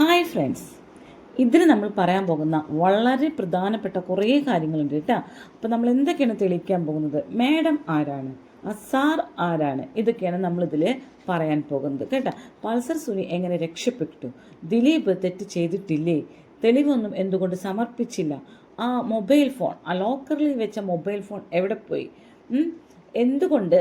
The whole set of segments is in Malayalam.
ഹായ് ഫ്രണ്ട്സ്, ഇതിൽ നമ്മൾ പറയാൻ പോകുന്ന വളരെ പ്രധാനപ്പെട്ട കുറേ കാര്യങ്ങളുണ്ട് കേട്ടോ. അപ്പോൾ നമ്മൾ എന്തൊക്കെയാണ് തെളിയിക്കാൻ പോകുന്നത്, മാഡം ആരാണ്, സാർ ആരാണ്, ഇതൊക്കെയാണ് നമ്മളിതിൽ പറയാൻ പോകുന്നത് കേട്ടോ. പൾസർ സുനി എങ്ങനെ രക്ഷപ്പെട്ടു, ദിലീപ് തെറ്റ് ചെയ്തിട്ടില്ലേ, തെളിവൊന്നും എന്തുകൊണ്ട് സമർപ്പിച്ചില്ല, ആ മൊബൈൽ ഫോൺ, ആ ലോക്കറിൽ വെച്ച മൊബൈൽ ഫോൺ എവിടെ പോയി, എന്തുകൊണ്ട്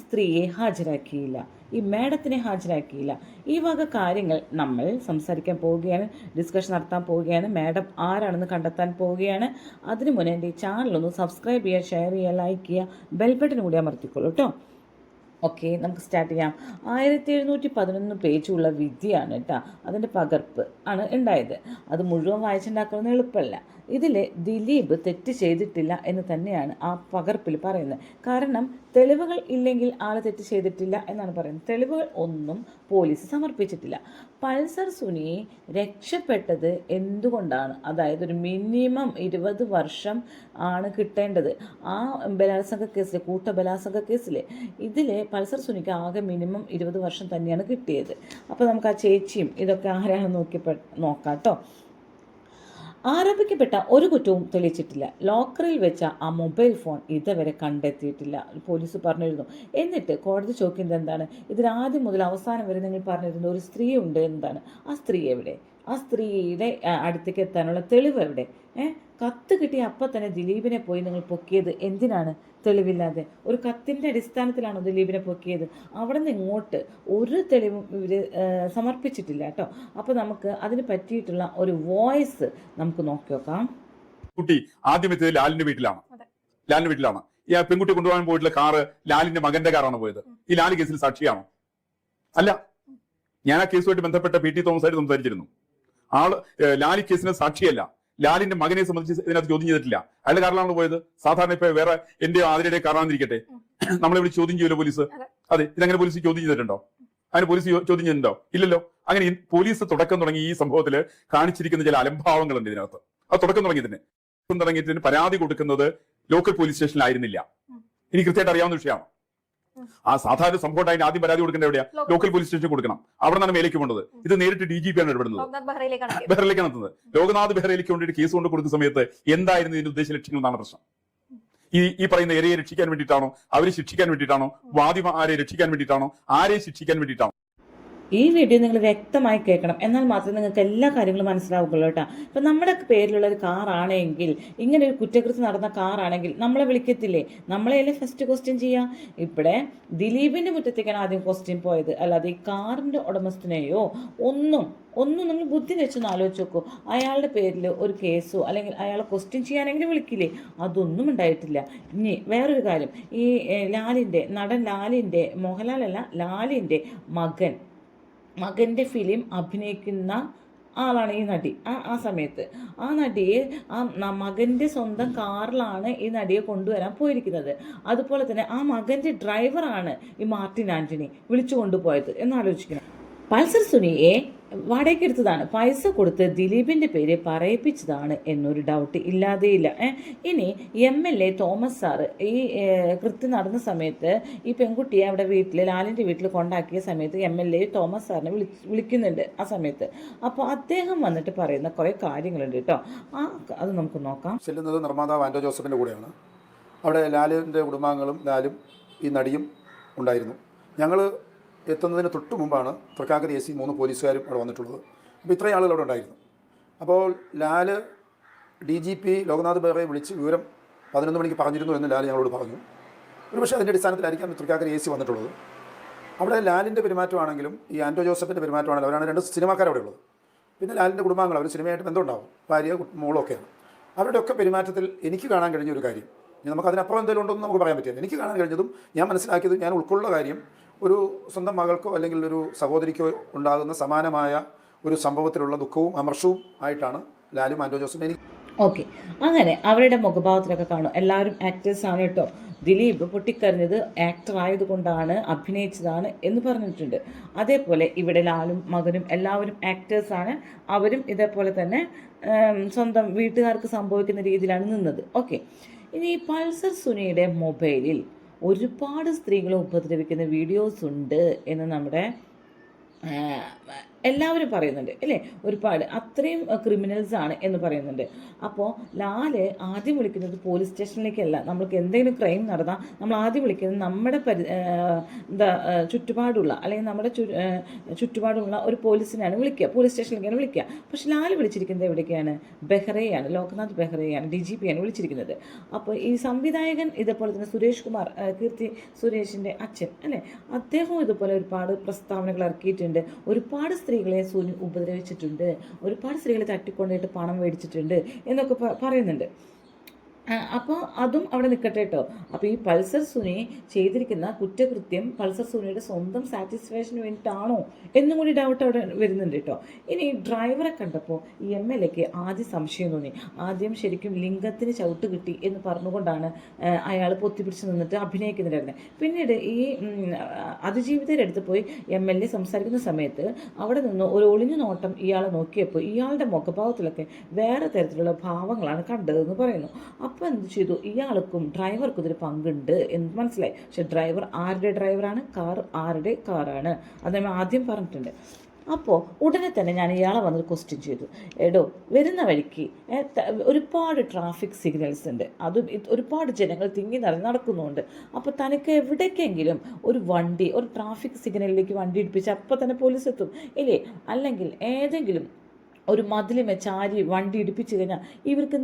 സ്ത്രീയെ ഹാജരാക്കിയില്ല, ഈ മാഡത്തിനെ ഹാജരാക്കിയില്ല, ഈ വക കാര്യങ്ങൾ നമ്മൾ സംസാരിക്കാൻ പോവുകയാണ്, ഡിസ്കഷൻ നടത്താൻ പോവുകയാണ്. മാഡം ആരാണെന്ന് കണ്ടെത്താൻ പോവുകയാണ്. അതിനു മുന്നേ എൻ്റെ ഈ ചാനലൊന്ന് സബ്സ്ക്രൈബ് ചെയ്യുക, ഷെയർ ചെയ്യുക, ലൈക്ക് ചെയ്യുക, ബെൽ ബട്ടൺ കൂടി അമർത്തിക്കോളൂ കേട്ടോ. ഓക്കെ, നമുക്ക് സ്റ്റാർട്ട് ചെയ്യാം. 1711 പേജുള്ള വിധിയാണ് കേട്ടോ. അതിൻ്റെ പകർപ്പ് ആണ് ഉണ്ടായത്. അത് മുഴുവൻ വായിച്ചുണ്ടാക്കുന്നത് എളുപ്പമല്ല. ഇതിൽ ദിലീപ് തെറ്റ് ചെയ്തിട്ടില്ല എന്ന് തന്നെയാണ് ആ പകർപ്പിൽ പറയുന്നത്. കാരണം തെളിവുകൾ ഇല്ലെങ്കിൽ ആൾ തെറ്റ് ചെയ്തിട്ടില്ല എന്നാണ് പറയുന്നത്. തെളിവുകൾ ഒന്നും പോലീസ് സമർപ്പിച്ചിട്ടില്ല. പൾസർ സുനി രക്ഷപ്പെട്ടത് എന്തുകൊണ്ടാണ്, അതായത് ഒരു മിനിമം 20 വർഷം ആണ് കിട്ടേണ്ടത് ആ ബലാത്സംഗ കേസിൽ, കൂട്ടബലാത്സംഗ കേസിൽ. ഇതിൽ പൾസർ സുനിക്ക് ആകെ മിനിമം 20 വർഷം തന്നെയാണ് കിട്ടിയത്. അപ്പോൾ നമുക്ക് ആ ചേച്ചിയും ഇതൊക്കെ ആരാണെന്ന് നോക്കാം കേട്ടോ. ആരോപിക്കപ്പെട്ട ഒരു കുറ്റവും തെളിയിച്ചിട്ടില്ല. ലോക്കറിൽ വെച്ച ആ മൊബൈൽ ഫോൺ ഇതുവരെ കണ്ടെത്തിയിട്ടില്ല, പോലീസ് പറഞ്ഞിരുന്നു. എന്നിട്ട് കോടതി ചോദിക്കുന്നത് എന്താണ്, ഇതിനാദ്യം മുതൽ അവസാനം വരെ നിങ്ങൾ പറഞ്ഞിരുന്നു ഒരു സ്ത്രീ ഉണ്ട് എന്നതാണ്. ആ സ്ത്രീ എവിടെ, ആ സ്ത്രീയുടെ അടുത്തേക്ക് എത്താനുള്ള തെളിവ് എവിടെ? കത്ത് കിട്ടിയ അപ്പം തന്നെ ദിലീപിനെ പോയി നിങ്ങൾ പൊക്കിയത് എന്തിനാണ്? തെളിവില്ലാതെ ഒരു കത്തിൻ്റെ അടിസ്ഥാനത്തിലാണോ ദിലീപിനെ പൊക്കിയത്? അവിടെ നിന്ന് ഇങ്ങോട്ട് ഒരു തെളിവും ഇവർ സമർപ്പിച്ചിട്ടില്ല കേട്ടോ. അപ്പോൾ നമുക്ക് അതിന് പറ്റിയിട്ടുള്ള ഒരു വോയിസ് നമുക്ക് നോക്കി നോക്കാം. കുട്ടി ആദ്യം എത്തിയത് ലാലിന്റെ വീട്ടിലാണ്. ഈ പെൺകുട്ടി കൊണ്ടുപോകാൻ പോയിട്ടുള്ള കാറ് ലാലിന്റെ മകന്റെ കാറാണ് പോയത്. ഈ ലാല് കേസിൽ സാക്ഷിയാണോ? അല്ല. ഞാൻ ആ കേസുമായിട്ട് ബന്ധപ്പെട്ട പി ടി തോമസ് ആയിട്ട് സംസാരിച്ചിരുന്നു. ലാലി കേസിന് സാക്ഷിയല്ല. ലാലിന്റെ മകനെ സംബന്ധിച്ച് ഇതിനകത്ത് ചോദ്യം ചെയ്തിട്ടില്ല. അയാളുടെ കാറിലാണ് പോയത്. സാധാരണ ഇപ്പൊ വേറെ എന്റെ ആതിരയുടെ കാറാണെന്നിരിക്കട്ടെ, നമ്മളെ വിളിച്ച് ചോദ്യം ചെയ്യൂലോ പോലീസ്. അതെ, ഇതങ്ങനെ പോലീസ് ചോദ്യം ചെയ്തിട്ടുണ്ടോ? അങ്ങനെ പോലീസ് ചോദ്യം ചെയ്തിട്ടുണ്ടോ? ഇല്ലല്ലോ. അങ്ങനെ പോലീസ് തുടക്കം തുടങ്ങി ഈ സംഭവത്തിൽ കാണിച്ചിരിക്കുന്ന ചില അലംഭാവങ്ങളുണ്ട് ഇതിനകത്ത്. അത് തുടക്കം തുടങ്ങിയതിന് പരാതി കൊടുക്കുന്നത് ലോക്കൽ പോലീസ് സ്റ്റേഷനിലായിരുന്നില്ല. ഇനി കൃത്യമായിട്ട് അറിയാവുന്ന വിഷയമാണ്. ആ സാധാരണ സംഭവം അതിന് ആദ്യം പരാതി കൊടുക്കേണ്ട എവിടെയാ? ലോക്കൽ പോലീസ് സ്റ്റേഷനിൽ കൊടുക്കണം. അവിടെ നിന്നാണ് മേലേക്ക് പോകേണ്ടത്. ഇത് നേരിട്ട് DGP ആണ് ഇടപെടുന്നത്, ബെഹ്റയിലേക്കാണ് എത്തുന്നത്. ലോക്നാഥ് ബെഹ്റയിലേക്ക് വേണ്ടിയിട്ട് കേസ് കൊണ്ട് കൊടുക്കുന്ന സമയത്ത് എന്തായിരുന്നു ഇതിന്റെ ഉദ്ദേശ ലക്ഷ്യങ്ങൾ എന്നാണ് പ്രശ്നം. ഈ പറയുന്ന ഏരിയയെ രക്ഷിക്കാൻ വേണ്ടിയിട്ടാണോ, അവരെ ശിക്ഷിക്കാൻ വേണ്ടിയിട്ടാണോ, വാദിമാരെ രക്ഷിക്കാൻ വേണ്ടിയിട്ടാണോ, ആരെ ശിക്ഷിക്കാൻ വേണ്ടിയിട്ടാണോ? ഈ വീഡിയോ നിങ്ങൾ വ്യക്തമായി കേൾക്കണം, എന്നാൽ മാത്രമേ നിങ്ങൾക്ക് എല്ലാ കാര്യങ്ങളും മനസ്സിലാവുകയുള്ളൂ കേട്ടോ. ഇപ്പം നമ്മുടെ പേരിലുള്ള ഒരു കാറാണെങ്കിൽ, ഇങ്ങനെ ഒരു കുറ്റകൃത്യം നടന്ന കാറാണെങ്കിൽ നമ്മളെ വിളിക്കത്തില്ലേ? നമ്മളെയല്ലേ ഫസ്റ്റ് ക്വസ്റ്റ്യൻ ചെയ്യാം. ഇവിടെ ദിലീപിൻ്റെ മുറ്റത്തേക്കാണ് ആദ്യം ക്വസ്റ്റ്യൻ പോയത്, അല്ലാതെ ഈ കാറിൻ്റെ ഉടമസ്ഥനെയോ ഒന്നും നിങ്ങൾ ബുദ്ധി വെച്ചൊന്ന് ആലോചിച്ച് നോക്കൂ. അയാളുടെ പേരിൽ ഒരു കേസോ അല്ലെങ്കിൽ അയാളെ ക്വസ്റ്റ്യൻ ചെയ്യാനെങ്കിലും വിളിക്കില്ലേ? അതൊന്നും ഉണ്ടായിട്ടില്ല. ഇനി വേറൊരു കാര്യം, ഈ നടൻ ലാലിൻ്റെ, മോഹൻലാലല്ല, ലാലിൻ്റെ മകൻ്റെ ഫിലിം അഭിനയിക്കുന്ന ആളാണ് ഈ നടി. ആ സമയത്ത് ആ നടിയെ മകൻ്റെ സ്വന്തം കാറിലാണ് ഈ നടിയെ കൊണ്ടുവരാൻ പോയിരിക്കുന്നത്. അതുപോലെ തന്നെ ആ മകൻ്റെ ഡ്രൈവറാണ് ഈ മാർട്ടിൻ ആൻ്റണി വിളിച്ചു കൊണ്ടുപോയത് എന്നാലോചിക്കണം. പൾസർ സുനിയെ വാടകയ്ക്ക് എടുത്തതാണ്, പൈസ കൊടുത്ത് ദിലീപിൻ്റെ പേര് പറയിപ്പിച്ചതാണ് എന്നൊരു ഡൗട്ട് ഇല്ലാതെയില്ല. ഇനി MLA തോമസ് സാറ് ഈ കൃത്യം നടന്ന സമയത്ത് ഈ പെൺകുട്ടിയെ അവിടെ ലാലിൻ്റെ വീട്ടിൽ കൊണ്ടാക്കിയ സമയത്ത് MLA തോമസ് സാറിനെ വിളിക്കുന്നുണ്ട് ആ സമയത്ത്. അപ്പോൾ അദ്ദേഹം വന്നിട്ട് പറയുന്ന കുറേ കാര്യങ്ങളുണ്ട് കേട്ടോ. അത് നമുക്ക് നോക്കാം. ചെല്ലുന്നത് നിർമ്മാതാവ് ആൻഡോ ജോസഫിൻ്റെ കൂടെയാണ്. അവിടെ ലാലിൻ്റെ കുടുംബാംഗങ്ങളും ലാലും ഈ നടിയും ഉണ്ടായിരുന്നു. ഞങ്ങൾ എത്തുന്നതിന് തൊട്ട് മുമ്പാണ് തൃക്കാക്കര AC 3 പോലീസുകാരും അവിടെ വന്നിട്ടുള്ളത്. അപ്പോൾ ഇത്രയും ആളുകൾ അവിടെ ഉണ്ടായിരുന്നു. അപ്പോൾ ലാല് DGP ലോക്നാഥ് ബെഹ്റയെ വിളിച്ച് വിവരം 11 മണിക്ക് പറഞ്ഞിരുന്നു എന്ന് ലാല് ഞങ്ങളോട് പറഞ്ഞു. ഒരുപക്ഷെ അതിൻ്റെ അടിസ്ഥാനത്തിലായിരിക്കാം തൃക്കാക്കര AC വന്നിട്ടുള്ളത്. അവിടെ ലാലിൻ്റെ പെരുമാറ്റമാണെങ്കിലും ഈ ആൻഡോ ജോസഫിൻ്റെ പെരുമാറ്റമാണെങ്കിലും അവരാണ് 2 സിനിമാക്കാർ അവിടെ ഉള്ളത്. പിന്നെ ലാലിൻ്റെ കുടുംബാംഗങ്ങൾ, അവർ സിനിമയായിട്ട് ബന്ധമുണ്ടാവും, ഭാര്യ മോളൊക്കെയാണ്. അവരുടെയൊക്കെ പെരുമാറ്റത്തിൽ എനിക്ക് കാണാൻ കഴിഞ്ഞ ഒരു കാര്യം, നമുക്കതിനപ്പുറം എന്തെങ്കിലും ഉണ്ടോ എന്ന് നമുക്ക് പറയാൻ പറ്റില്ല. എനിക്ക് കാണാൻ കഴിഞ്ഞതും ഞാൻ മനസ്സിലാക്കിയതും ഞാൻ ഉൾക്കൊള്ളുന്ന കാര്യം, ഒരു സ്വന്തം മകൾക്കോ അല്ലെങ്കിൽ ഒരു സഹോദരിക്കോ ഉണ്ടാകുന്ന സമാനമായ ഒരു സംഭവത്തിലുള്ള ദുഃഖവും അമർഷവും ആയിട്ടാണ് ലാലും ആൻഡോ ജോസഫും എനിക്ക്. ഓക്കെ, അങ്ങനെ അവരുടെ മുഖഭാവത്തിലൊക്കെ കാണും എല്ലാവരും ആക്ടേഴ്സാണ് കേട്ടോ. ദിലീപ് പൊട്ടിക്കരഞ്ഞത് ആക്ടർ ആയതുകൊണ്ടാണ്, അഭിനയിച്ചതാണ് എന്ന് പറഞ്ഞിട്ടുണ്ട്. അതേപോലെ ഇവിടെ ലാലും മകനും എല്ലാവരും ആക്ടേഴ്സാണ്. അവരും ഇതേപോലെ തന്നെ സ്വന്തം വീട്ടുകാർക്ക് സംഭവിക്കുന്ന രീതിയിലാണ് നിന്നത്. ഓക്കെ, ഇനി പൾസർ സുനിയുടെ മൊബൈലിൽ ഒരുപാട് സ്ത്രീകളെ ഉപദ്രവിക്കുന്ന വീഡിയോസ് ഉണ്ട് എന്ന് നമ്മുടെ എല്ലാവരും പറയുന്നുണ്ട് അല്ലേ, ഒരുപാട് അത്രയും ക്രിമിനൽസ് ആണ് എന്ന് പറയുന്നുണ്ട്. അപ്പോൾ ലാല് ആദ്യം വിളിക്കുന്നത് പോലീസ് സ്റ്റേഷനിലേക്കല്ല. നമ്മൾക്ക് എന്തെങ്കിലും ക്രൈം നടന്നാൽ നമ്മൾ ആദ്യം വിളിക്കുന്നത് നമ്മുടെ ചുറ്റുപാടുള്ള അല്ലെങ്കിൽ നമ്മുടെ ചുറ്റുപാടുള്ള ഒരു പോലീസിനാണ് വിളിക്കുക, പോലീസ് സ്റ്റേഷനിലേക്കാണ് വിളിക്കുക. പക്ഷെ ലാല് വിളിച്ചിരിക്കുന്നത് എവിടേക്കാണ്? ബെഹ്റയാണ്, ലോക്നാഥ് ബെഹ്റയാണ്, DGP ആണ് വിളിച്ചിരിക്കുന്നത്. അപ്പോൾ ഈ സംവിധായകൻ ഇതേപോലെ തന്നെ സുരേഷ് കുമാർ, കീർത്തി സുരേഷിൻ്റെ അച്ഛൻ അല്ലേ, അദ്ദേഹം ഇതുപോലെ ഒരുപാട് പ്രസ്താവനകൾ ഇറക്കിയിട്ടുണ്ട്. ഒരുപാട് സ്ത്രീകളെ സുനി ഉപദ്രവിച്ചിട്ടുണ്ട്, ഒരുപാട് സ്ത്രീകളെ തട്ടിക്കൊണ്ടിട്ട് പണം മേടിച്ചിട്ടുണ്ട് എന്നൊക്കെ പറയുന്നുണ്ട്. അപ്പോൾ അതും അവിടെ നിൽക്കട്ടെ കേട്ടോ. അപ്പോൾ ഈ പൾസർ സുനി ചെയ്തിരിക്കുന്ന കുറ്റകൃത്യം പൾസർ സുനിയുടെ സ്വന്തം സാറ്റിസ്ഫാക്ഷന് വേണ്ടിയിട്ടാണോ എന്നും കൂടി ഡൗട്ട് അവിടെ വരുന്നുണ്ട് കേട്ടോ. ഇനി ഡ്രൈവറെ കണ്ടപ്പോൾ ഈ MLAക്ക് ആദ്യം സംശയം തോന്നി. ആദ്യം ശരിക്കും ലിംഗത്തിന് ചവിട്ട് കിട്ടി എന്ന് പറഞ്ഞുകൊണ്ടാണ് അയാൾ പൊത്തിപ്പിടിച്ച് നിന്നിട്ട് അഭിനയിക്കുന്നുണ്ടായിരുന്നത്. പിന്നീട് ഈ അതിജീവിതയുടെ അടുത്ത് പോയി MLA സംസാരിക്കുന്ന സമയത്ത് അവിടെ നിന്ന് ഒരു ഒളിഞ്ഞു നോട്ടം ഇയാളെ നോക്കിയപ്പോൾ ഇയാളുടെ മുഖഭാവത്തിലൊക്കെ വേറെ തരത്തിലുള്ള ഭാവങ്ങളാണ് കണ്ടതെന്ന് പറയുന്നു. അപ്പോൾ എന്ത് ചെയ്തു, ഇയാൾക്കും ഡ്രൈവർക്കും ഇതിൽ പങ്കുണ്ട് എന്ന് മനസ്സിലായി. പക്ഷെ ഡ്രൈവർ ആരുടെ ഡ്രൈവറാണ്, കാർ ആരുടെ കാറാണ്, അത് നമ്മൾ ആദ്യം പറഞ്ഞിട്ടുണ്ട്. അപ്പോൾ ഉടനെ തന്നെ ഞാൻ ഇയാളെ വന്നൊരു ക്വസ്റ്റ്യൻ ചെയ്തു. എടോ, വരുന്ന വഴിക്ക് ഒരുപാട് ട്രാഫിക് സിഗ്നൽസ് ഉണ്ട്, അതും ഒരുപാട് ജനങ്ങൾ തിങ്ങി നിറഞ്ഞ് നടക്കുന്നുണ്ട്. അപ്പോൾ തനിക്ക് എവിടേക്കെങ്കിലും ഒരു വണ്ടി, ഒരു ട്രാഫിക് സിഗ്നലിലേക്ക് വണ്ടി ഇടിപ്പിച്ച് അപ്പോൾ തന്നെ പോലീസ് എത്തും ഇല്ലേ? അല്ലെങ്കിൽ ഏതെങ്കിലും ഒരു മതിലുമേ ചാരി വണ്ടി ഇടിപ്പിച്ച് കഴിഞ്ഞാൽ ഇവർക്ക്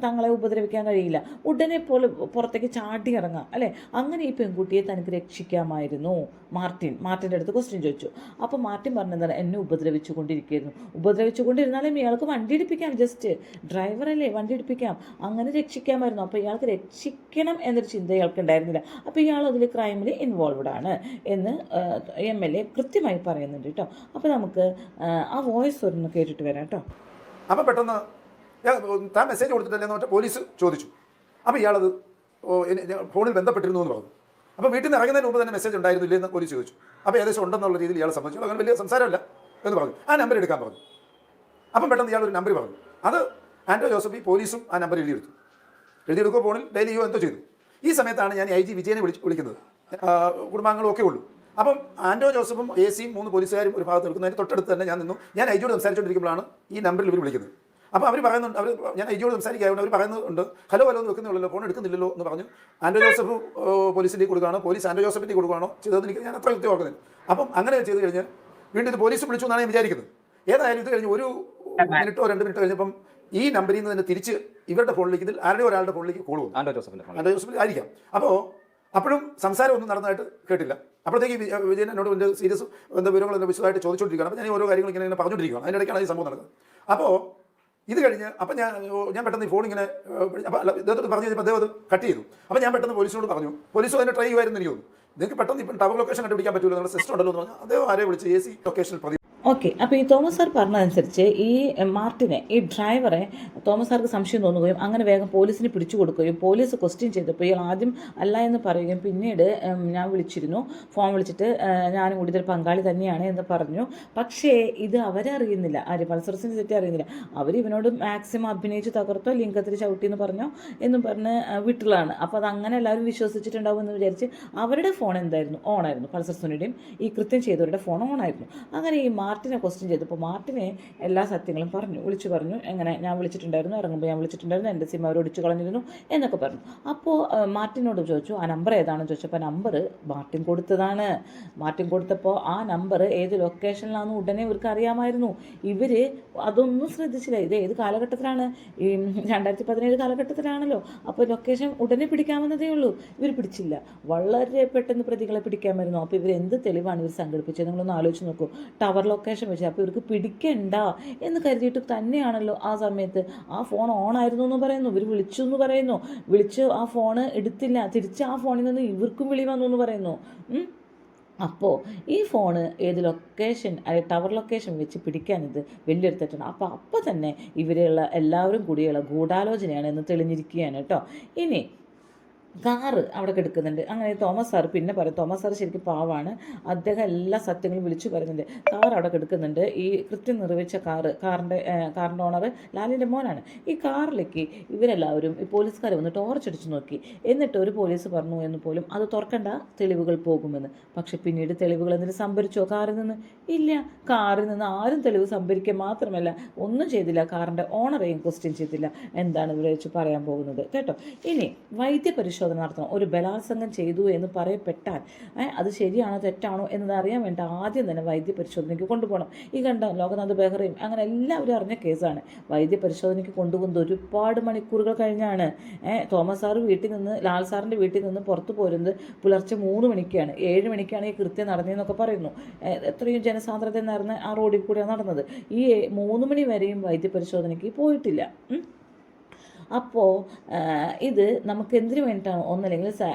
തങ്ങളെ ഉപദ്രവിക്കാൻ കഴിയില്ല, ഉടനെ പോലെ പുറത്തേക്ക് ചാടി ഇറങ്ങാം അല്ലേ? അങ്ങനെ ഈ പെൺകുട്ടിയെ തനിക്ക് രക്ഷിക്കാമായിരുന്നു. മാർട്ടിൻ്റെ അടുത്ത് ക്വസ്റ്റ്യൻ ചോദിച്ചു. അപ്പോൾ മാർട്ടിൻ പറഞ്ഞെന്താണ്, എന്നെ ഉപദ്രവിച്ചുകൊണ്ടിരുന്നാലും ഇയാൾക്ക് വണ്ടി ഇടിപ്പിക്കാം, ജസ്റ്റ് ഡ്രൈവറല്ലേ, വണ്ടി ഇടിപ്പിക്കാം, അങ്ങനെ രക്ഷിക്കാമായിരുന്നു. അപ്പോൾ ഇയാൾക്ക് രക്ഷിക്കണം എന്നൊരു ചിന്ത ഇയാൾക്ക് ഉണ്ടായിരുന്നില്ല. അപ്പോൾ ഇയാൾ അതിൽ ക്രൈമിൽ ഇൻവോൾവ്ഡ് ആണ് എന്ന് MLA കൃത്യമായി പറയുന്നുണ്ട് കേട്ടോ. അപ്പോൾ നമുക്ക് ആ വോയിസ് ഒന്ന് കേട്ടിട്ട് വരാം കേട്ടോ. അപ്പം പെട്ടെന്ന് താൻ മെസ്സേജ് കൊടുത്തിട്ടില്ലെന്ന് പറഞ്ഞാൽ പോലീസ് ചോദിച്ചു. അപ്പോൾ ഇയാളത് ഫോണിൽ ബന്ധപ്പെട്ടിരുന്നു എന്ന് പറഞ്ഞു. അപ്പോൾ വീട്ടിൽ നിന്ന് ഇറങ്ങുന്നതിന് മുമ്പ് തന്നെ മെസ്സേജ് ഉണ്ടായിരുന്നില്ലേ എന്ന് പോലീസ് ചോദിച്ചു. അപ്പോൾ ഏകദേശം ഉണ്ടെന്നുള്ള രീതിയിൽ ഇയാൾ സമ്മതിച്ചു. അങ്ങനെ വലിയ സംസാരമല്ല എന്ന് പറഞ്ഞു. ആ നമ്പർ എടുക്കാൻ പറഞ്ഞു. അപ്പം പെട്ടെന്ന് ഇയാൾ ഒരു നമ്പർ പറഞ്ഞു. അത് ആൻഡോ ജോസഫ്, ഈ പോലീസും ആ നമ്പർ എഴുതിയെടുക്കുക, ഫോണിൽ ഡെയിലി ചെയ്യുകയോ എന്തോ ചെയ്തു. ഈ സമയത്താണ് ഞാൻ IG വിജയനെ വിളിക്കുന്നത്. കുടുംബാംഗങ്ങളും ഒക്കെ ഉള്ളൂ. അപ്പം ആൻഡോ ജോസഫും AC-യും 3 പോലീസുകാരും ഒരു ഭാഗത്ത് നിൽക്കുന്നതിന് തൊട്ടടുത്ത് തന്നെ ഞാൻ നിന്നു. ഞാൻ IG-യോട് സംസാരിച്ചുകൊണ്ടിരിക്കുമ്പോഴാണ് ഈ നമ്പറിൽ ഇവർ വിളിക്കുന്നത്. അപ്പോൾ അവർ പറയുന്നുണ്ട്, ഞാൻ IG-യോട് സംസാരിക്കാറുണ്ട്, അവർ പറയുന്നുണ്ട് ഹലോ എന്ന് വെക്കുന്നുള്ളൂ, ഫോൺ എടുക്കുന്നില്ലല്ലോ എന്ന് പറഞ്ഞു. ആൻഡോ ജോസഫ് പോലീസിൻ്റെ കൊടുക്കുകയാണോ, പോലീസ് ആൻഡോ ജോസഫിൻ്റെ കൊടുക്കുകയാണോ ചെയ്തതെന്ന് എനിക്ക് ഞാൻ അത്ര കൃത്യം ഓർക്കുന്നില്ല. അപ്പം അങ്ങനെ ചെയ്ത് കഴിഞ്ഞ് വീണ്ടും ഇത് പോലീസ് വിളിച്ചു എന്നാണ് ഞാൻ വിചാരിക്കുന്നത്. ഏതായാലും ഇത് കഴിഞ്ഞ് 1 മിനിറ്റോ 2 മിനിറ്റോ കഴിഞ്ഞപ്പം ഈ നമ്പറിൽ നിന്ന് തന്നെ തിരിച്ച് ഇവരുടെ ഫോണിലേക്ക്, ഇതിൽ ആരുടെ ഒരാളുടെ ഫോണിലേക്ക് കോൾ വന്നു. ആൻഡോ ജോസഫിൽ ആയിരിക്കാം. അപ്പോഴും സംസാരമൊന്നും നടന്നതായിട്ട് കേട്ടില്ല. അപ്പോഴത്തേക്ക് വിജയൻ എന്നോട് എൻ്റെ സീരിയസ് വിവരങ്ങൾ വിശദമായിട്ട് ചോദിച്ചുകൊണ്ടിരിക്കുകയാണ്. അപ്പോൾ ഞാൻ ഓരോ കാര്യങ്ങൾ ഇങ്ങനെ പറഞ്ഞുകൊണ്ടിരിക്കുകയാണ്. അതിനിടയ്ക്കാണ് ഈ സംഭവം നടക്കുന്നത്. അപ്പോൾ ഇത് കഴിഞ്ഞ് അപ്പം ഞാൻ പെട്ടെന്ന് ഈ ഫോൺ ഇങ്ങനെ അപ്പോൾ ഇദ്ദേഹത്തോട് പറഞ്ഞു കഴിഞ്ഞപ്പോൾ അദ്ദേഹം അത് കട്ട് ചെയ്തു. അപ്പോൾ ഞാൻ പെട്ടെന്ന് പോലീസിനോട് പറഞ്ഞു, പോലീസും അതിനെ ട്രൈ ചെയ്യുമായിരുന്നു എനിക്ക് തോന്നുന്നു. നിങ്ങൾക്ക് പെട്ടെന്ന് ഇപ്പം ടവർ ലൊക്കേഷൻ കണ്ടുപിടിക്കാൻ പറ്റില്ല, നിങ്ങളുടെ സിസ്റ്റം ഉണ്ടല്ലോ എന്ന് പറഞ്ഞു. അദ്ദേഹം ആരെ വിളിച്ച് AC ലൊക്കേഷനിൽ ഓക്കെ. അപ്പോൾ ഈ തോമസ് സാർ പറഞ്ഞതനുസരിച്ച് ഈ മാർട്ടിനെ, ഈ ഡ്രൈവറെ തോമസ് സാർക്ക് സംശയം തോന്നുകയും അങ്ങനെ വേഗം പോലീസിന് പിടിച്ചു കൊടുക്കുകയും പോലീസ് ക്വസ്റ്റ്യൻ ചെയ്തപ്പോൾ ഇയാൾ ആദ്യം അല്ല എന്ന് പറയുകയും പിന്നീട് ഞാൻ വിളിച്ചിരുന്നു, ഫോൺ വിളിച്ചിട്ട് ഞാനും കൂടി ഇതിൽ പങ്കാളി തന്നെയാണ് എന്ന് പറഞ്ഞു. പക്ഷേ ഇത് അവരറിയുന്നില്ല, ആര് പൾസർസിന് തെറ്റി അറിയുന്നില്ല. അവർ ഇവനോട് മാക്സിമം അഭിനയിച്ച് തകർത്തോ, ലിംഗത്തിൽ ചവിട്ടി എന്ന് പറഞ്ഞോ എന്നും പറഞ്ഞ് വിട്ടുള്ളതാണ്. അപ്പോൾ അത് അങ്ങനെ എല്ലാവരും വിശ്വസിച്ചിട്ടുണ്ടാവും എന്ന് വിചാരിച്ച് അവരുടെ ഫോൺ എന്തായിരുന്നു, ഓണായിരുന്നു. പൾസർ സുനിയുടെയും ഈ കൃത്യം ചെയ്തവരുടെ ഫോൺ ഓണായിരുന്നു. അങ്ങനെ ഈ മാർട്ടിനെ ക്വസ്റ്റ്യൻ ചെയ്തപ്പോൾ മാർട്ടിനെ എല്ലാ സത്യങ്ങളും വിളിച്ചു പറഞ്ഞു. എങ്ങനെ ഞാൻ വിളിച്ചിട്ടുണ്ടായിരുന്നു, ഇറങ്ങുമ്പോൾ ഞാൻ വിളിച്ചിട്ടുണ്ടായിരുന്നു, എൻ്റെ സിം അവർ ഒടിച്ചു കളഞ്ഞിരുന്നു എന്നൊക്കെ പറഞ്ഞു. അപ്പോൾ മാർട്ടിനോട് ചോദിച്ചു ആ നമ്പർ ഏതാണെന്ന് ചോദിച്ചപ്പോൾ നമ്പർ മാർട്ടിൻ കൊടുത്തതാണ്. മാർട്ടിൻ കൊടുത്തപ്പോൾ ആ നമ്പർ ഏത് ലൊക്കേഷനിലാണെന്ന് ഉടനെ ഇവർക്ക് അറിയാമായിരുന്നു. ഇവർ അതൊന്നും ശ്രദ്ധിച്ചില്ല. ഇത് ഏത് കാലഘട്ടത്തിലാണ്, ഈ 2017 കാലഘട്ടത്തിലാണല്ലോ. അപ്പോൾ ലൊക്കേഷൻ ഉടനെ പിടിക്കാമെന്നതേ ഉള്ളൂ. ഇവർ പിടിച്ചില്ല. വളരെ പെട്ടെന്ന് പ്രതികളെ പിടിക്കാമായിരുന്നു. അപ്പോൾ ഇവർ എന്ത് തെളിവാണ് ഇവർ സംഘടിപ്പിച്ചത്? നിങ്ങളൊന്ന് ആലോചിച്ച് നോക്കൂ. ടവർ ലൊക്കേഷൻ വെച്ച് അപ്പോൾ ഇവർക്ക് പിടിക്കണ്ട എന്ന് കരുതിയിട്ട് തന്നെയാണല്ലോ ആ സമയത്ത് ആ ഫോൺ ഓൺ ആയിരുന്നു എന്ന് പറയുന്നു. ഇവർ വിളിച്ചു എന്ന് പറയുന്നു. വിളിച്ച് ആ ഫോണ് എടുത്തില്ല, തിരിച്ച് ആ ഫോണിൽ നിന്ന് ഇവർക്കും വിളി വന്നു എന്ന് പറയുന്നു. അപ്പോൾ ഈ ഫോണ് ഏത് ലൊക്കേഷൻ, ടവർ ലൊക്കേഷൻ വെച്ച് പിടിക്കാനിത് വലിയൊരു തെറ്റാണ്. അപ്പോൾ തന്നെ ഇവരെയുള്ള എല്ലാവരും കൂടിയുള്ള ഗൂഢാലോചനയാണ് എന്ന് തെളിഞ്ഞിരിക്കുകയാണ് കേട്ടോ. ഇനി കാറ് അവിടെ കിടക്കുന്നുണ്ട്. അങ്ങനെ തോമസ് സാർ പിന്നെ പറയും, തോമസ് സാർ ശരിക്കും പാവാണ്, അദ്ദേഹം എല്ലാ സത്യങ്ങളും വിളിച്ചു പറയുന്നുണ്ട്. കാർ അവിടെ കിടക്കുന്നുണ്ട്, ഈ കൃത്യം നിർവഹിച്ച കാറിൻ്റെ ഓണർ ലാലിൻ്റെ മോനാണ്. ഈ കാറിലേക്ക് ഇവരെല്ലാവരും ഈ പോലീസുകാർ വന്ന് ടോർച്ചടിച്ച് നോക്കി. എന്നിട്ട് ഒരു പോലീസ് പറഞ്ഞു എന്ന് പോലും അത് തുറക്കണ്ട, തെളിവുകൾ പോകുമെന്ന്. പക്ഷെ പിന്നീട് തെളിവുകൾ എന്തിനു സംഭരിച്ചോ കാറിൽ നിന്ന്? ഇല്ല. കാറിൽ നിന്ന് ആരും തെളിവ് സംഭരിക്കുക മാത്രമല്ല ഒന്നും ചെയ്തില്ല, കാറിൻ്റെ ഓണറെയും ക്വസ്റ്റ്യൻ ചെയ്തില്ല. എന്താണ് ഇവരെ വെച്ച് പറയാൻ പോകുന്നത് കേട്ടോ. ഇനി വൈദ്യപരിശോധന നടത്തണം. ഒരു ബലാത്സംഗം ചെയ്തു എന്ന് പറയപ്പെട്ടാൽ അത് ശരിയാണോ തെറ്റാണോ എന്നത് അറിയാൻ വേണ്ടി ആദ്യം തന്നെ വൈദ്യപരിശോധനയ്ക്ക് കൊണ്ടുപോകണം. ഈ കണ്ട ലോകനാഥ് ബെഹ്റയും അങ്ങനെ എല്ലാവരും അറിഞ്ഞ കേസാണ്. വൈദ്യപരിശോധനയ്ക്ക് കൊണ്ടുപോകുന്നത് ഒരുപാട് മണിക്കൂറുകൾ കഴിഞ്ഞാണ്. തോമസ് സാറ് വീട്ടിൽ നിന്ന്, ലാൽ സാറിൻ്റെ വീട്ടിൽ നിന്ന് പുറത്തു പോരുന്നത് പുലർച്ചെ 3 മണിക്കാണ്. 7 മണിക്കാണ് ഈ കൃത്യം നടന്നതെന്നൊക്കെ പറയുന്നു. എത്രയും ജനസാന്ദ്രത നിറഞ്ഞ ആ റോഡിൽ കൂടിയാണ് നടന്നത്. ഈ 3 മണി വരെയും വൈദ്യപരിശോധനയ്ക്ക് പോയിട്ടില്ല. അപ്പോൾ ഇത് നമുക്ക് എന്തിനു വേണ്ടിയിട്ടാണ്? ഒന്നല്ലെങ്കിൽ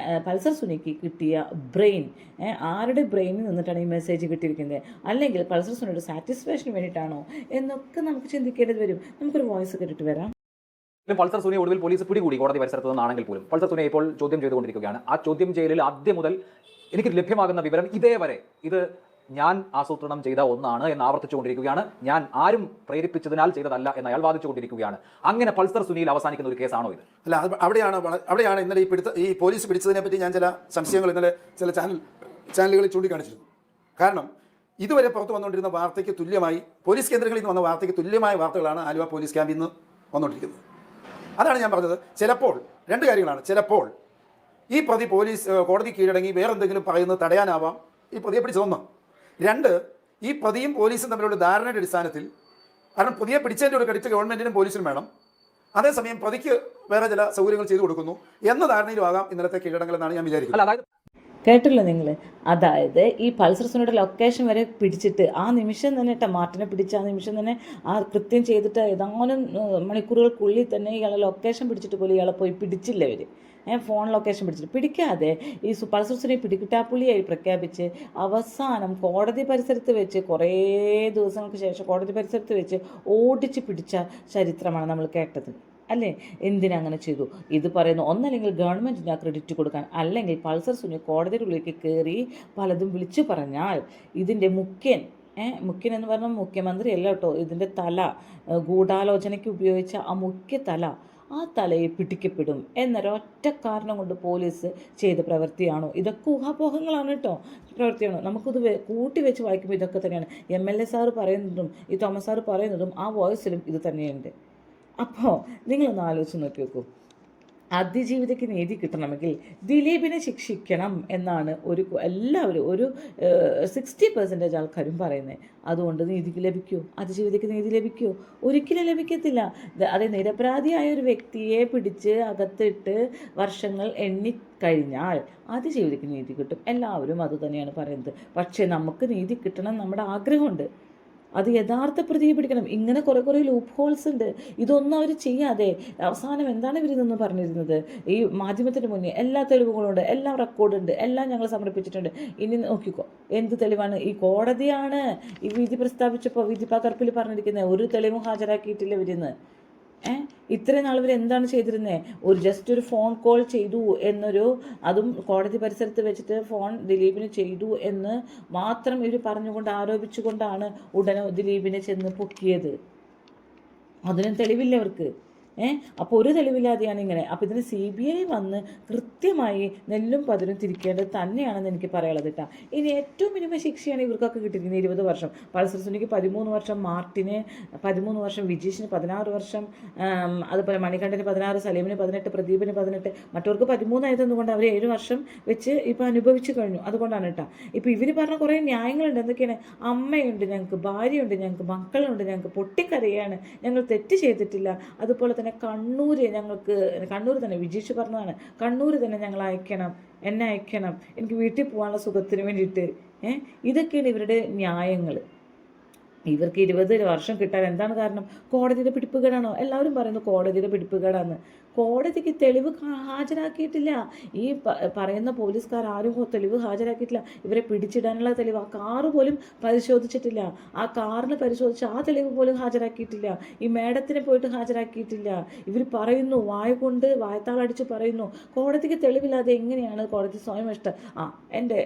പൾസർ സുനിക്ക് കിട്ടിയ ബ്രെയിൻ, ആരുടെ ബ്രെയിനിൽ നിന്നിട്ടാണ് ഈ മെസ്സേജ് കിട്ടിയിരിക്കുന്നത്, അല്ലെങ്കിൽ പൾസർ സുനിയുടെ സാറ്റിസ്ഫാക്ഷന് വേണ്ടിയിട്ടാണോ എന്നൊക്കെ നമുക്ക് ചിന്തിക്കേണ്ടത് വരും. നമുക്കൊരു വോയിസ് കേട്ടിട്ട് വരാം. പൾസർ സുനിയെ ഒടുവിൽ പോലീസ് പിടികൂടി കോടതി പരിസരത്ത് നിന്നാണെങ്കിൽ പോലും പൾസർ സുനിയെ ഇപ്പോൾ ചോദ്യം ചെയ്തുകൊണ്ടിരിക്കുകയാണ്. ആ ചോദ്യം ചെയ്യലിൽ ആദ്യം മുതൽ എനിക്ക് ലഭ്യമാകുന്ന വിവരം ഇതേവരെ ഇത് ഞാൻ ആസൂത്രണം ചെയ്ത ഒന്നാണ് എന്ന് ആവർത്തിച്ചുകൊണ്ടിരിക്കുകയാണ്. ഞാൻ ആരും പ്രേരിപ്പിച്ചതിനാൽ ചെയ്തതല്ല എന്ന് അയാൾ വാദിച്ചുകൊണ്ടിരിക്കുകയാണ്. അങ്ങനെ പൾസർ സുനിയിൽ അവസാനിക്കുന്ന ഒരു കേസാണോ ഇത്? അല്ല, അവിടെയാണ് ഇന്നലെ ഈ പോലീസ് പിടിച്ചതിനെ പറ്റി ഞാൻ ചില സംശയങ്ങൾ ഇന്നലെ ചില ചാനലുകളിൽ ചൂണ്ടിക്കാണിച്ചിരുന്നു. കാരണം ഇതുവരെ പുറത്തു വന്നുകൊണ്ടിരുന്ന വാർത്തയ്ക്ക് തുല്യമായി, പോലീസ് കേന്ദ്രങ്ങളിൽ നിന്ന് വന്ന വാർത്തയ്ക്ക് തുല്യമായ വാർത്തകളാണ് ആലുവ പോലീസ് ക്യാമ്പിൽ നിന്ന് വന്നുകൊണ്ടിരിക്കുന്നത്. അതാണ് ഞാൻ പറഞ്ഞത്. ചിലപ്പോൾ 2 കാര്യങ്ങളാണ്. ചിലപ്പോൾ ഈ പ്രതി കോടതി കീഴടങ്ങി വേറെ എന്തെങ്കിലും പറയുന്നത് തടയാനാവാം ഈ പ്രതിയെ പിടിച്ചതൊന്ന്. 2, ഈ പ്രതിയും പോലീസും തമ്മിലുള്ള ധാരണയുടെ അടിസ്ഥാനത്തിൽ, കാരണം പ്രതിയെ പിടിച്ചതിൻ്റെ ഒരു ക്രെഡിറ്റ് ഗവൺമെൻറ്റിനും പോലീസിനും വേണം, അതേസമയം പ്രതിക്ക് വേറെ ചില സൗകര്യങ്ങൾ ചെയ്തു കൊടുക്കുന്നു എന്ന ധാരണയിലും ആകാം ഇന്നലത്തെ കീഴടങ്ങലെന്നാണ് ഞാൻ വിചാരിക്കുന്നത്. കേട്ടില്ല നിങ്ങൾ? അതായത് ഈ പൾസർ സുനിയുടെ ലൊക്കേഷൻ വരെ പിടിച്ചിട്ട് ആ നിമിഷം തന്നെ മാർട്ടിനെ പിടിച്ച ആ നിമിഷം തന്നെ ആ കൃത്യം ചെയ്തിട്ട് ഏതാനും മണിക്കൂറുകൾക്കുള്ളിൽ തന്നെ ഇയാളെ ലൊക്കേഷൻ പിടിച്ചിട്ട് പോലും ഇയാളെ പോയി പിടിച്ചില്ല ഇവർ. ഫോൺ ലൊക്കേഷൻ പിടിച്ചിട്ട് പിടിക്കാതെ ഈ പൾസർ സുനിയെ പിടികിട്ടാപ്പുള്ളിയായി പ്രഖ്യാപിച്ച് അവസാനം കോടതി പരിസരത്ത് വെച്ച് കുറേ ദിവസങ്ങൾക്ക് ശേഷം കോടതി പരിസരത്ത് വെച്ച് ഓടിച്ച് പിടിച്ച ചരിത്രമാണ് നമ്മൾ കേട്ടത്. അല്ലേ? എന്തിനങ്ങനെ ചെയ്തു? ഇത് പറയുന്നു ഒന്നല്ലെങ്കിൽ ഗവൺമെൻറ്റിന് ആ ക്രെഡിറ്റ് കൊടുക്കാൻ, അല്ലെങ്കിൽ പൾസർ സുനി കോടതിയുടെ ഉള്ളിലേക്ക് കയറി പലതും വിളിച്ചു പറഞ്ഞാൽ ഇതിൻ്റെ മുഖ്യൻ എന്ന് പറഞ്ഞാൽ മുഖ്യമന്ത്രി അല്ല കേട്ടോ, ഇതിൻ്റെ തല, ഗൂഢാലോചനയ്ക്ക് ഉപയോഗിച്ച ആ മുഖ്യ തല, ആ തലയെ പിടിക്കപ്പെടും എന്നൊരൊറ്റ കാരണം കൊണ്ട് പോലീസ് ചെയ്ത പ്രവൃത്തിയാണോ? ഇതൊക്കെ ഊഹാപോഹങ്ങളാണ് കേട്ടോ, പ്രവൃത്തിയാണോ? നമുക്കിത് കൂട്ടി വെച്ച് വായിക്കുമ്പോൾ ഇതൊക്കെ തന്നെയാണ്. MLA സാറ് പറയുന്നതും ഈ തോമസ് സാറ് പറയുന്നതും ആ വോയിസിലും ഇത് തന്നെയുണ്ട്. അപ്പോൾ നിങ്ങളൊന്ന് ആലോചിച്ച് നോക്കി നോക്കൂ. അതിജീവിതയ്ക്ക് നീതി കിട്ടണമെങ്കിൽ ദിലീപിനെ ശിക്ഷിക്കണം എന്നാണ് എല്ലാവരും 60% ആൾക്കാരും പറയുന്നത്. അതുകൊണ്ട് നീതിക്ക് ലഭിക്കുമോ? അതിജീവിതയ്ക്ക് നീതി ലഭിക്കുമോ? ഒരിക്കലും ലഭിക്കത്തില്ല. അത് നിരപരാധിയായ ഒരു വ്യക്തിയെ പിടിച്ച് അകത്തിട്ട് വർഷങ്ങൾ എണ്ണിക്കഴിഞ്ഞാൽ അതിജീവിതയ്ക്ക് നീതി കിട്ടും. എല്ലാവരും അത് തന്നെയാണ് പറയുന്നത്. പക്ഷേ നമുക്ക് നീതി കിട്ടണം, നമ്മുടെ ആഗ്രഹമുണ്ട്. അത് യഥാർത്ഥ പ്രതിയെ പിടിക്കണം. ഇങ്ങനെ കുറേ ലൂപ്പ് ഹോൾസ് ഉണ്ട്. ഇതൊന്നും അവർ ചെയ്യാതെ അവസാനം എന്താണ് ഇവരിതൊന്ന് പറഞ്ഞിരുന്നത്? ഈ മാധ്യമത്തിന് മുന്നേ എല്ലാ തെളിവുകളുണ്ട്, എല്ലാം റെക്കോർഡുണ്ട്, എല്ലാം ഞങ്ങൾ സമർപ്പിച്ചിട്ടുണ്ട്. ഇനി നോക്കിക്കോ എന്ത് തെളിവാണ്? ഈ കോടതിയാണ് ഈ വിധി പ്രസ്താവിച്ചപ്പോൾ വിധി പകർപ്പിൽ പറഞ്ഞിരിക്കുന്നത് ഒരു തെളിവും ഹാജരാക്കിയിട്ടില്ല ഇവരിന്ന്. ഇത്രയും നാൾ ഇവർ എന്താണ് ചെയ്തിരുന്നത്? ജസ്റ്റ് ഒരു ഫോൺ കോൾ ചെയ്തു അതും കോടതി പരിസരത്ത് വെച്ചിട്ട് ഫോൺ ദിലീപിന് ചെയ്തു എന്ന് മാത്രം ഇവർ പറഞ്ഞുകൊണ്ട് ആരോപിച്ചുകൊണ്ടാണ് ഉടനെ ദിലീപിനെ ചെന്ന് പൊക്കിയത്. അതിനും തെളിവില്ല അവർക്ക്. അപ്പോൾ ഒരു തെളിവില്ലാതെയാണ് ഇങ്ങനെ. അപ്പോൾ ഇതിന് CBI വന്ന് കൃത്യമായി നെല്ലും പതിരും തിരിക്കേണ്ടത് തന്നെയാണെന്ന് എനിക്ക് പറയാനുള്ളത് കേട്ടോ. ഇനി ഏറ്റവും മിനിമം ശിക്ഷയാണ് ഇവർക്കൊക്കെ കിട്ടിയിരിക്കുന്നത് 20 വർഷം. പൾസർ സുനിക്ക് 13 വർഷം, മാർട്ടിന് 13 വർഷം, വിജീഷിന് 16 വർഷം, അതുപോലെ മണികണ്ഠന് 16, സലീമിന് 18, പ്രദീപിന് 18, മറ്റവർക്ക് 13 ആയതുകൊണ്ട് അവർ 7 വർഷം വെച്ച് ഇപ്പോൾ അനുഭവിച്ചു കഴിഞ്ഞു. അതുകൊണ്ടാണ് കേട്ടോ. ഇപ്പോൾ ഇവർ പറഞ്ഞ കുറേ ന്യായങ്ങളുണ്ട്. എന്തൊക്കെയാണ്? അമ്മയുണ്ട് ഞങ്ങൾക്ക്, ഭാര്യയുണ്ട് ഞങ്ങൾക്ക്, മക്കളുണ്ട് ഞങ്ങൾക്ക്, പൊട്ടിക്കരയാണ്, ഞങ്ങൾ തെറ്റ് ചെയ്തിട്ടില്ല. അതുപോലെ തന്നെ കണ്ണൂർ തന്നെ വിജീഷ് പറഞ്ഞതാണ്, കണ്ണൂർ തന്നെ ഞങ്ങൾ എന്നെ അയക്കണം, എനിക്ക് വീട്ടിൽ പോകാനുള്ള സുഖത്തിന് വേണ്ടിയിട്ട്. ഇതൊക്കെയാണ് ഇവരുടെ ന്യായങ്ങൾ. ഇവർക്ക് 20 വർഷം കിട്ടാൻ എന്താണ് കാരണം? കോടതിയുടെ പിടിപ്പുകേടാണോ? എല്ലാവരും പറയുന്നു കോടതിയുടെ പിടിപ്പുകേടാന്ന്. കോടതിക്ക് തെളിവ് ഹാജരാക്കിയിട്ടില്ല. ഈ പറയുന്ന പോലീസുകാർ ആരും തെളിവ് ഹാജരാക്കിയിട്ടില്ല. ഇവരെ പിടിച്ചിടാനുള്ള തെളിവ് ആ കാറ് പോലും പരിശോധിച്ചിട്ടില്ല. ആ കാറിന് പരിശോധിച്ച് ആ തെളിവ് പോലും ഹാജരാക്കിയിട്ടില്ല. ഈ മേഡത്തിനെ പോയിട്ട് ഹാജരാക്കിയിട്ടില്ല. ഇവർ പറയുന്നു, വായ കൊണ്ട് വായത്താളടിച്ച് പറയുന്നു. കോടതിക്ക് തെളിവില്ലാതെ എങ്ങനെയാണ് കോടതി സ്വയം എൻ്റെ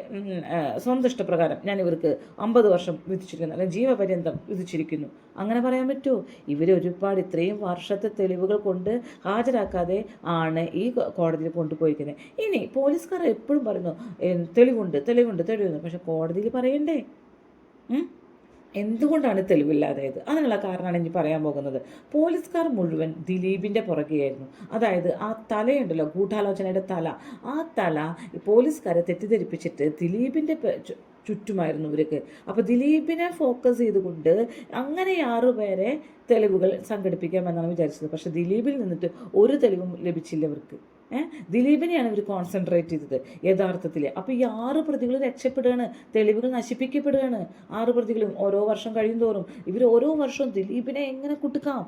സ്വന്തം ഇഷ്ടപ്രകാരം ഞാൻ ഇവർക്ക് 50 വർഷം വിധിച്ചിരിക്കുന്നു, അല്ലെങ്കിൽ ജീവപര്യന്തം വിധിച്ചിരിക്കുന്നു? അങ്ങനെ പറയാൻ പറ്റുമോ? ഇവർ ഒരുപാട് ഇത്രയും വർഷത്തെ തെളിവുകൾ കൊണ്ട് ഹാജരാക്കാതെ ആണ് ഈ കോടതിയിൽ കൊണ്ടുപോയിരിക്കുന്നത്. ഇനി പോലീസുകാർ എപ്പോഴും പറയുന്നു തെളിവുണ്ട്. പക്ഷെ കോടതിയിൽ പറയണ്ടേ? എന്തുകൊണ്ടാണ് തെളിവില്ലാതായത്? അതിനുള്ള കാരണമാണ് ഇനി പറയാൻ പോകുന്നത്. പോലീസുകാർ മുഴുവൻ ദിലീപിൻ്റെ പുറകെയായിരുന്നു. അതായത് ആ തലയുണ്ടല്ലോ, ഗൂഢാലോചനയുടെ തല, ആ തല പോലീസുകാരെ തെറ്റിദ്ധരിപ്പിച്ചിട്ട് ദിലീപിൻ്റെ ചുറ്റുമായിരുന്നു ഇവർക്ക്. അപ്പോൾ ദിലീപിനെ ഫോക്കസ് ചെയ്തുകൊണ്ട് അങ്ങനെ 6 പേരെ തെളിവുകൾ സംഘടിപ്പിക്കാമെന്നാണ് വിചാരിച്ചത്. പക്ഷെ ദിലീപിൽ നിന്നിട്ട് ഒരു തെളിവും ലഭിച്ചില്ല ഇവർക്ക്. ദിലീപിനെയാണ് ഇവർ കോൺസെൻട്രേറ്റ് ചെയ്തത് യഥാർത്ഥത്തിൽ. അപ്പോൾ ഈ 6 പ്രതികൾ രക്ഷപ്പെടുകയാണ്, തെളിവുകൾ നശിപ്പിക്കപ്പെടുകയാണ്. 6 പ്രതികളും ഓരോ വർഷം കഴിയും തോറും ഇവർ ഓരോ വർഷവും ദിലീപിനെ എങ്ങനെ കുട്ടുക്കാം,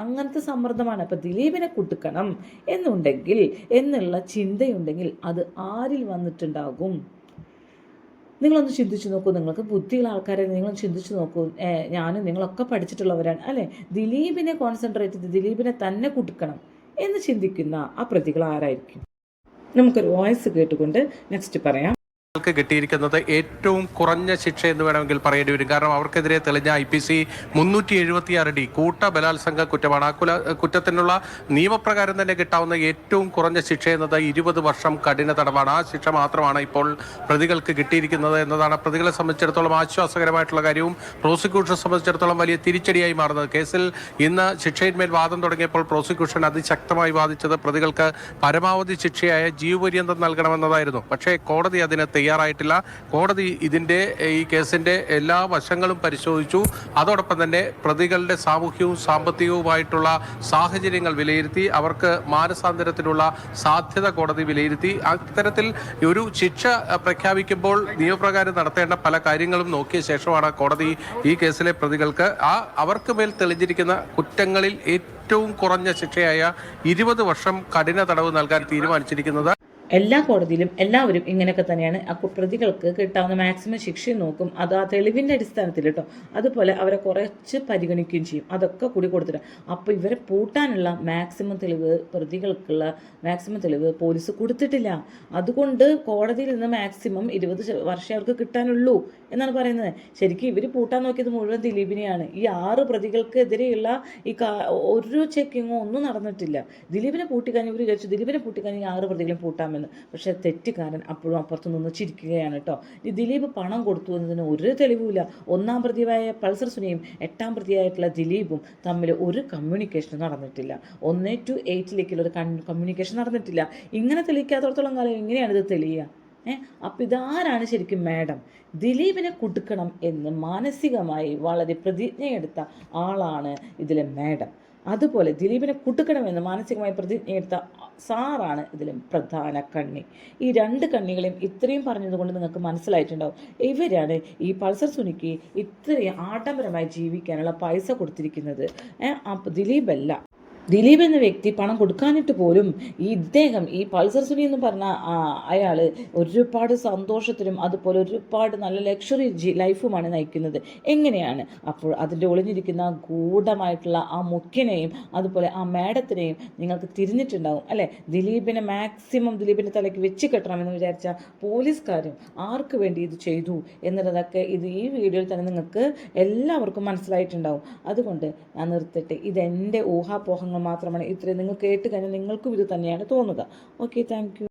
അങ്ങനത്തെ സമ്മർദ്ദമാണ്. അപ്പോൾ ദിലീപിനെ കുട്ടുക്കണം എന്നുള്ള ചിന്തയുണ്ടെങ്കിൽ അത് ആരിൽ വന്നിട്ടുണ്ടാകും? നിങ്ങളൊന്ന് ചിന്തിച്ച് നോക്കൂ. നിങ്ങൾക്ക് ബുദ്ധിയുള്ള ആൾക്കാരെ നിങ്ങളൊന്ന് ചിന്തിച്ച് നോക്കൂ. ഞാനും നിങ്ങളൊക്കെ പഠിച്ചിട്ടുള്ളവരാണ് അല്ലേ? ദിലീപിനെ കോൺസെൻട്രേറ്റ് ചെയ്ത് ദിലീപിനെ തന്നെ കുടുക്കണം എന്ന് ചിന്തിക്കുന്ന ആ പ്രതികൾ ആരായിരിക്കും? നമുക്കൊരു വോയിസ് കേട്ടുകൊണ്ട് നെക്സ്റ്റ് പറയാം. കിട്ടിയിരിക്കുന്നത് ഏറ്റവും കുറഞ്ഞ ശിക്ഷ എന്ന് വേണമെങ്കിൽ പറയേണ്ടി വരും. കാരണം അവർക്കെതിരെ തെളിഞ്ഞ IPC 376D കൂട്ട ബലാത്സംഗ കുറ്റമാണ്. ആ കുറ്റത്തിനുള്ള നിയമപ്രകാരം തന്നെ കിട്ടാവുന്ന ഏറ്റവും കുറഞ്ഞ ശിക്ഷ എന്നത് 20 വർഷം കഠിന തടവാണ്. ആ ശിക്ഷ മാത്രമാണ് ഇപ്പോൾ പ്രതികൾക്ക് കിട്ടിയിരിക്കുന്നത് എന്നതാണ് പ്രതികളെ സംബന്ധിച്ചിടത്തോളം ആശ്വാസകരമായിട്ടുള്ള കാര്യവും പ്രോസിക്യൂഷനെ സംബന്ധിച്ചിടത്തോളം വലിയ തിരിച്ചടിയായി മാറുന്നത്. കേസിൽ ഇന്ന് ശിക്ഷയിന്മേൽ വാദം തുടങ്ങിയപ്പോൾ പ്രോസിക്യൂഷൻ അതിശക്തമായി വാദിച്ചത് പ്രതികൾക്ക് പരമാവധി ശിക്ഷയായ ജീവപര്യന്തം നൽകണമെന്നതായിരുന്നു. പക്ഷേ കോടതി അതിന് തയ്യാറായിട്ടില്ല. കോടതി ഈ കേസിന്റെ എല്ലാ വശങ്ങളും പരിശോധിച്ചു. അതോടൊപ്പം തന്നെ പ്രതികളുടെ സാമൂഹ്യവും സാമ്പത്തികവുമായിട്ടുള്ള സാഹചര്യങ്ങൾ വിലയിരുത്തി അവർക്ക് മാനസാന്തരത്തിനുള്ള സാധ്യത കോടതി വിലയിരുത്തി. അത്തരത്തിൽ ഒരു ശിക്ഷ പ്രഖ്യാപിക്കുമ്പോൾ നിയമപ്രകാരം നടത്തേണ്ട പല കാര്യങ്ങളും നോക്കിയ ശേഷമാണ് കോടതി ഈ കേസിലെ പ്രതികൾക്ക് അവർക്ക് മേൽ തെളിഞ്ഞിരിക്കുന്ന കുറ്റങ്ങളിൽ ഏറ്റവും കുറഞ്ഞ ശിക്ഷയായ 20 വർഷം കഠിന തടവ് നൽകാൻ തീരുമാനിച്ചിരിക്കുന്നത്. എല്ലാ കോടതിയിലും എല്ലാവരും ഇങ്ങനെയൊക്കെ തന്നെയാണ്. അപ്പോൾ പ്രതികൾക്ക് കിട്ടാവുന്ന മാക്സിമം ശിക്ഷയും നോക്കും, അത് ആ തെളിവിൻ്റെ അടിസ്ഥാനത്തിൽ കേട്ടോ. അതുപോലെ അവരെ കുറച്ച് പരിഗണിക്കുകയും ചെയ്യും, അതൊക്കെ കൂടി കൊടുത്തിട്ട്. അപ്പോൾ ഇവരെ പൂട്ടാനുള്ള മാക്സിമം തെളിവ്, പ്രതികൾക്കുള്ള മാക്സിമം തെളിവ് പോലീസ് കൊടുത്തിട്ടില്ല. അതുകൊണ്ട് കോടതിയിൽ നിന്ന് മാക്സിമം 20 വർഷം അവർക്ക് കിട്ടാനുള്ളൂ എന്നാണ് പറയുന്നത്. ശരിക്കും ഇവർ പൂട്ടാൻ നോക്കിയത് മുഴുവൻ ദിലീപിനെയാണ്. ഈ 6 പ്രതികൾക്കെതിരെയുള്ള ഒരു ചെക്കിങ്ങോ ഒന്നും നടന്നിട്ടില്ല. ദിലീപിനെ പൂട്ടിക്കഴിഞ്ഞ് ഇവർ വിചാരിച്ചു ദിലീപിനെ പൂട്ടിക്കഴിഞ്ഞ് ഈ 6 പ്രതികളും പൂട്ടാമെന്ന്. പക്ഷേ തെറ്റുകാരൻ അപ്പോഴും അപ്പുറത്ത് നിന്ന് ചിരിക്കുകയാണ് കേട്ടോ. ഈ ദിലീപ് പണം കൊടുത്തു എന്നതിന് ഒരു തെളിവുമില്ല. 1-ാം പ്രതിയായ പൾസർ സുനിയും 8-ാം പ്രതിയായിട്ടുള്ള ദിലീപും തമ്മിൽ ഒരു കമ്മ്യൂണിക്കേഷൻ നടന്നിട്ടില്ല. 1 to 8 ഒരു കമ്മ്യൂണിക്കേഷൻ നടന്നിട്ടില്ല. ഇങ്ങനെ തെളിയിക്കാത്തോടത്തോളം കാലം എങ്ങനെയാണ് ഇത് തെളിയുക? അപ്പം ഇതാരാണ് ശരിക്കും മാഡം? ദിലീപിനെ കുടുക്കണം എന്ന് മാനസികമായി വളരെ പ്രതിജ്ഞയെടുത്ത ആളാണ് ഇതിലെ മാഡം. അതുപോലെ ദിലീപിനെ കുടുക്കണമെന്ന് മാനസികമായി പ്രതിജ്ഞയെടുത്ത സാറാണ് ഇതിലും പ്രധാന കണ്ണി. ഈ 2 കണ്ണികളെയും ഇത്രയും പറഞ്ഞതുകൊണ്ട് നിങ്ങൾക്ക് മനസ്സിലായിട്ടുണ്ടാവും ഇവരാണ് ഈ പൾസർ സുനിക്ക് ഇത്രയും ആഡംബരമായി ജീവിക്കാനുള്ള പൈസ കൊടുത്തിരിക്കുന്നത്. ദിലീപല്ല. ദിലീപ് എന്ന വ്യക്തി പണം കൊടുക്കാനിട്ട് പോലും ഇദ്ദേഹം ഈ പൾസർ സുനി എന്ന് പറഞ്ഞ അയാൾ ഒരുപാട് സന്തോഷത്തിലും അതുപോലെ ഒരുപാട് നല്ല ലക്ഷറി ലൈഫുമാണ് നയിക്കുന്നത്. എങ്ങനെയാണ്? അപ്പോൾ അതിൻ്റെ ഒളിഞ്ഞിരിക്കുന്ന ഗൂഢമായിട്ടുള്ള ആ മുഖ്യനെയും അതുപോലെ ആ മാഡത്തിനെയും നിങ്ങൾക്ക് തിരിഞ്ഞിട്ടുണ്ടാവും അല്ലേ? ദിലീപിനെ മാക്സിമം ദിലീപിൻ്റെ തലയ്ക്ക് വെച്ച് കെട്ടണമെന്ന് വിചാരിച്ച പോലീസുകാരും ആർക്ക് വേണ്ടി ഇത് ചെയ്തു എന്നുള്ളതൊക്കെ ഈ വീഡിയോയിൽ തന്നെ നിങ്ങൾക്ക് എല്ലാവർക്കും മനസ്സിലായിട്ടുണ്ടാവും. അതുകൊണ്ട് ഞാൻ നിർത്തട്ടെ. ഇതെൻ്റെ ഊഹാപോഹങ്ങൾ മാത്രമാണ്. ഇത്രയും നിങ്ങൾ കേട്ട് കഴിഞ്ഞാൽ നിങ്ങൾക്കും ഇത് തന്നെയാണ് തോന്നുക. Okay, thank you.